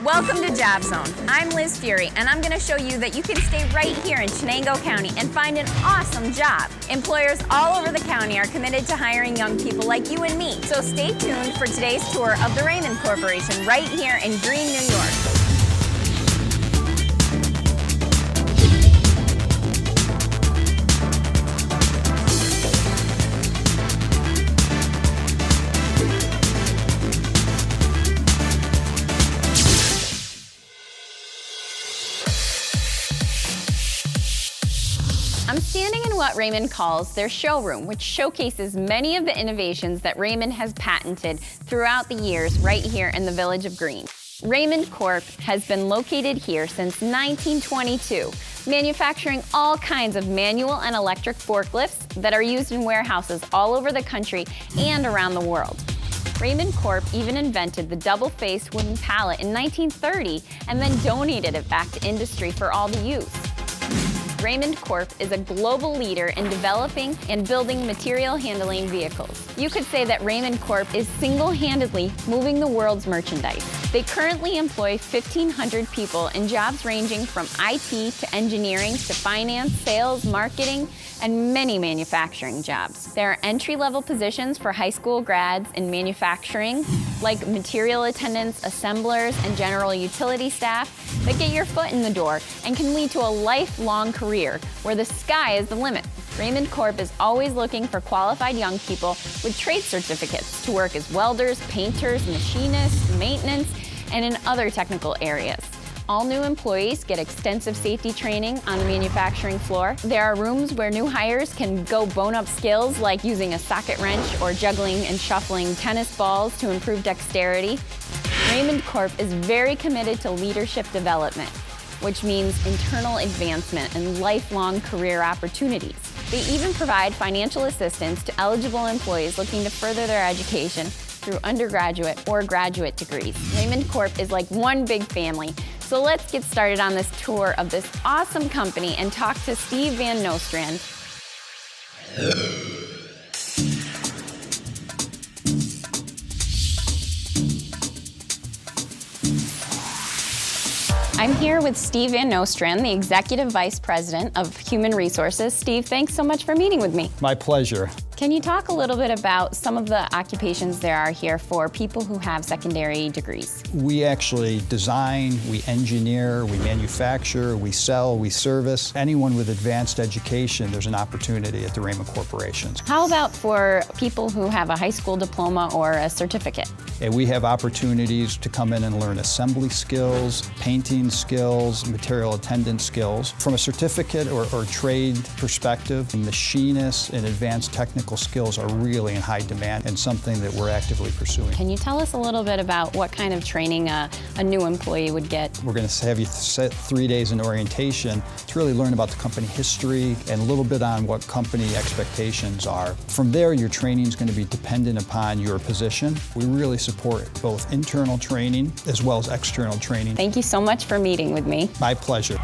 Welcome to JobZone. I'm Liz Fury, and I'm going to show you that you can stay right here in Chenango County and find an awesome job. Employers all over the county are committed to hiring young people like you and me. So stay tuned for today's tour of the Raymond Corporation right here in Green, New York. I'm standing in what Raymond calls their showroom, which showcases many of the innovations that Raymond has patented throughout the years right here in the village of Green. Raymond Corp has been located here since 1922, manufacturing all kinds of manual and electric forklifts that are used in warehouses all over the country and around the world. Raymond Corp even invented the double-faced wooden pallet in 1930 and then donated it back to industry for all to use. Raymond Corp is a global leader in developing and building material handling vehicles. You could say that Raymond Corp is single-handedly moving the world's merchandise. They currently employ 1,500 people in jobs ranging from IT to engineering to finance, sales, marketing, and many manufacturing jobs. There are entry-level positions for high school grads in manufacturing, like material attendants, assemblers, and general utility staff that get your foot in the door and can lead to a lifelong career where the sky is the limit. Raymond Corp is always looking for qualified young people with trade certificates to work as welders, painters, machinists, maintenance, and in other technical areas. All new employees get extensive safety training on the manufacturing floor. There are rooms where new hires can go bone up skills like using a socket wrench or juggling and shuffling tennis balls to improve dexterity. Raymond Corp is very committed to leadership development, which means internal advancement and lifelong career opportunities. They even provide financial assistance to eligible employees looking to further their education through undergraduate or graduate degrees. Raymond Corp is like one big family. So let's get started on this tour of this awesome company and talk to Steve Van Nostrand. I'm here with Steve Van Nostrand, the Executive Vice President of Human Resources. Steve, thanks so much for meeting with me. My pleasure. Can you talk a little bit about some of the occupations there are here for people who have secondary degrees? We actually design, we engineer, we manufacture, we sell, we service. Anyone with advanced education, there's an opportunity at the Raymond Corporation. How about for people who have a high school diploma or a certificate? And we have opportunities to come in and learn assembly skills, painting skills, material attendant skills. From a certificate or trade perspective, machinists and advanced technical skills are really in high demand and something that we're actively pursuing. Can you tell us a little bit about what kind of training a new employee would get? We're going to have you set 3 days in orientation to really learn about the company history and a little bit on what company expectations are. From there, your training is going to be dependent upon your position. We really support both internal training as well as external training. Thank you so much for meeting with me. My pleasure.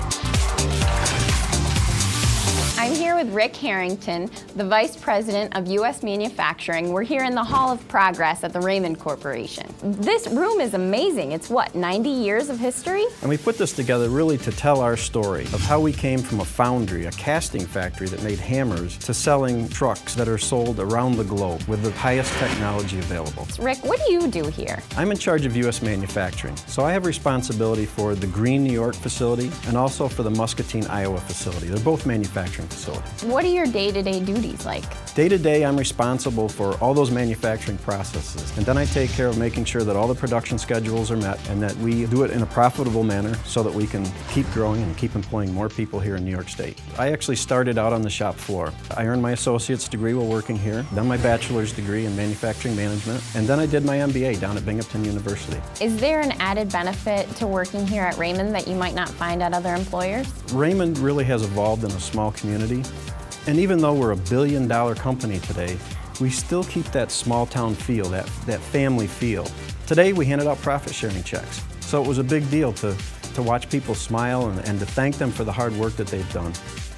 I'm here with Rick Harrington, the Vice President of U.S. Manufacturing. We're here in the Hall of Progress at the Raymond Corporation. This room is amazing. It's what, 90 years of history? And we put this together really to tell our story of how we came from a foundry, a casting factory that made hammers, to selling trucks that are sold around the globe with the highest technology available. Rick, what do you do here? I'm in charge of U.S. manufacturing, so I have responsibility for the Green, New York facility and also for the Muscatine, Iowa facility. They're both manufacturing facilities. What are your day-to-day duties like? Day-to-day, I'm responsible for all those manufacturing processes, and then I take care of making sure that all the production schedules are met and that we do it in a profitable manner so that we can keep growing and keep employing more people here in New York State. I actually started out on the shop floor. I earned my associate's degree while working here, then my bachelor's degree in manufacturing management, and then I did my MBA down at Binghamton University. Is there an added benefit to working here at Raymond that you might not find at other employers? Raymond really has evolved in a small community. And even though we're a billion-dollar company today, we still keep that small-town feel, that family feel. Today, we handed out profit-sharing checks. So it was a big deal to watch people smile and to thank them for the hard work that they've done.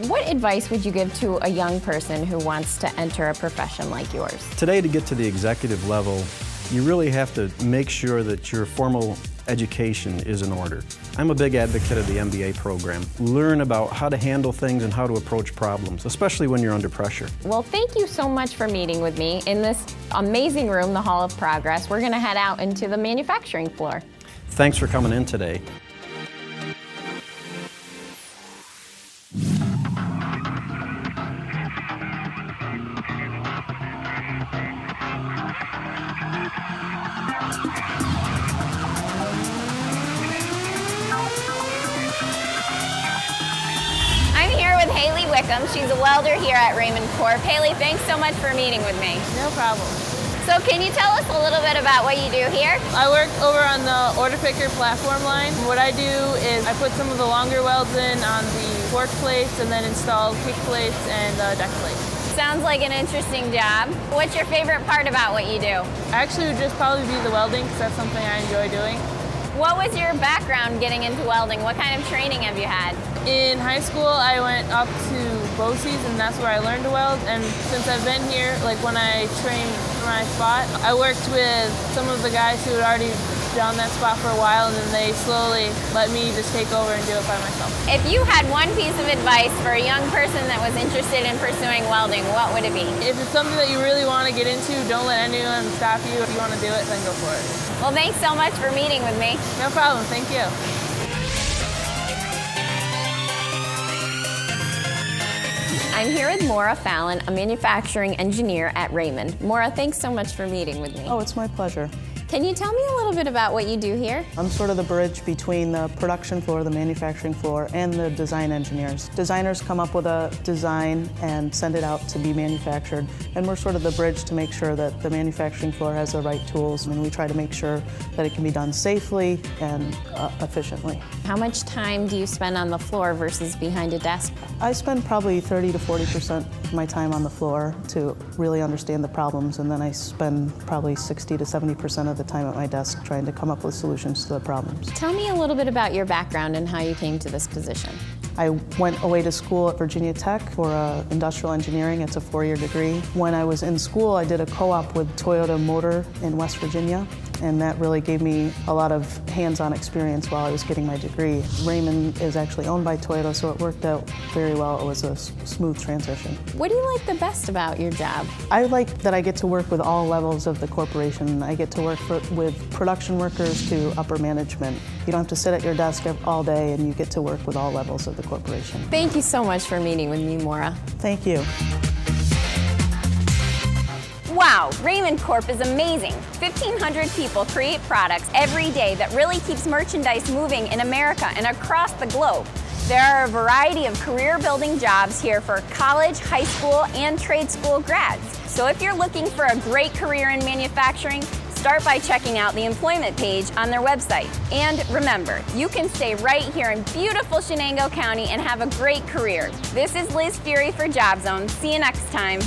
What advice would you give to a young person who wants to enter a profession like yours? Today, to get to the executive level, you really have to make sure that your formal education is in order. I'm a big advocate of the MBA program. Learn about how to handle things and how to approach problems, especially when you're under pressure. Well, thank you so much for meeting with me in this amazing room, the Hall of Progress. We're going to head out into the manufacturing floor. Thanks for coming in today. She's a welder here at Raymond Corp. Haley, thanks so much for meeting with me. No problem. So can you tell us a little bit about what you do here? I work over on the order picker platform line. What I do is I put some of the longer welds in on the fork plates and then install kick plates and deck plates. Sounds like an interesting job. What's your favorite part about what you do? Actually, it would just probably be the welding because that's something I enjoy doing. What was your background getting into welding? What kind of training have you had? In high school, I went up to BOCES, and that's where I learned to weld. And since I've been here, like when I trained for my spot, I worked with some of the guys who had already done that spot for a while, and then they slowly let me just take over and do it by myself. If you had one piece of advice for a young person that was interested in pursuing welding, what would it be? If it's something that you really want to get into, don't let anyone stop you. If you want to do it, then go for it. Well, thanks so much for meeting with me. No problem. Thank you. I'm here with Maura Fallon, a manufacturing engineer at Raymond. Maura, thanks so much for meeting with me. Oh, it's my pleasure. Can you tell me a little bit about what you do here? I'm sort of the bridge between the production floor, the manufacturing floor, and the design engineers. Designers come up with a design and send it out to be manufactured, and we're sort of the bridge to make sure that the manufacturing floor has the right tools, and we try to make sure that it can be done safely and efficiently. How much time do you spend on the floor versus behind a desk? I spend probably 30 to 40% of my time on the floor to really understand the problems, and then I spend probably 60 to 70% of the time at my desk trying to come up with solutions to the problems. Tell me a little bit about your background and how you came to this position. I went away to school at Virginia Tech for industrial engineering. It's a 4-year degree. When I was in school, I did a co-op with Toyota Motor in West Virginia, and that really gave me a lot of hands-on experience while I was getting my degree. Raymond is actually owned by Toyota, so it worked out very well. It was a smooth transition. What do you like the best about your job? I like that I get to work with all levels of the corporation. I get to work with production workers to upper management. You don't have to sit at your desk all day, and you get to work with all levels of the corporation. Thank you so much for meeting with me, Maura. Thank you. Wow, Raymond Corp is amazing. 1,500 people create products every day that really keeps merchandise moving in America and across the globe. There are a variety of career-building jobs here for college, high school, and trade school grads. So if you're looking for a great career in manufacturing, start by checking out the employment page on their website. And remember, you can stay right here in beautiful Chenango County and have a great career. This is Liz Fury for JobZone. See you next time.